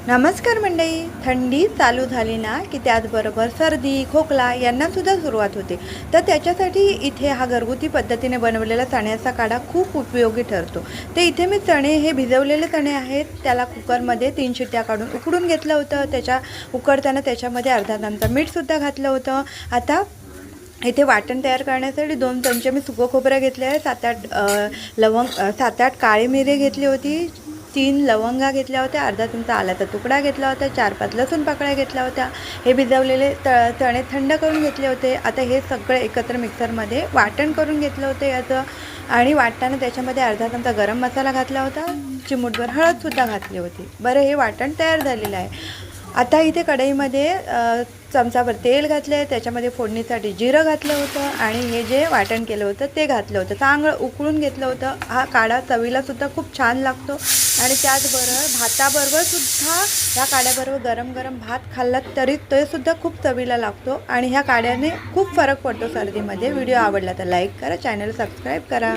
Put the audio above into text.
नमस्कार मंडळी. थंडी चालू झाली ना की त्याचबरोबर सर्दी खोकला यांनासुद्धा सुरुवात होते. तर त्याच्यासाठी इथे हा घरगुती पद्धतीने बनवलेला चण्याचा काढा खूप उपयोगी ठरतो. ते इथे मी चणे हे भिजवलेले चणे आहेत, त्याला कुकरमध्ये 3 शिट्ट्या काढून उकडून घेतलं होतं. उकडताना त्याच्यामध्ये अर्धा चमचा मीठसुद्धा घातलं होतं. आता इथे वाटण तयार करण्यासाठी 2 चमचे मी सुकं खोबरं घेतले आहे, 7-8 काळी मिरी घेतली होती, 3 लवंगा घेतल्या होत्या, अर्धा चमचा आल्याचा तुकडा घेतला होता, 4-5 लसूण पाकळ्या घेतल्या होत्या. हे भिजवलेले चणे थंड करून घेतले होते. आता हे सगळं एकत्र मिक्सरमध्ये वाटण करून घेतलं होतं याचं. आणि वाटताना त्याच्यामध्ये अर्धा चमचा गरम मसाला घातला होता, चिमूटभर हळदसुद्धा घातली होती. बरं, हे वाटण तयार झालेलं आहे. आता इथे कढईमध्ये चमचाभर तेल घातलं आहे, त्याच्यामध्ये फोडणीसाठी जिरं घातलं होतं आणि हे जे वाटण केलं होतं ते घातलं होतं. चांगलं उकळून घेतलं होतं. हा काढा चवीलासुद्धा खूप छान लागतो आणि त्याचबरोबर भाताबरोबरसुद्धा ह्या काढ्याबरोबर गरम गरम भात खाल्लात तरी तोसुद्धा खूप चवीला लागतो आणि ह्या काढ्याने खूप फरक पडतो सर्दीमध्ये. व्हिडिओ आवडला तर लाईक करा, चॅनल सबस्क्राईब करा.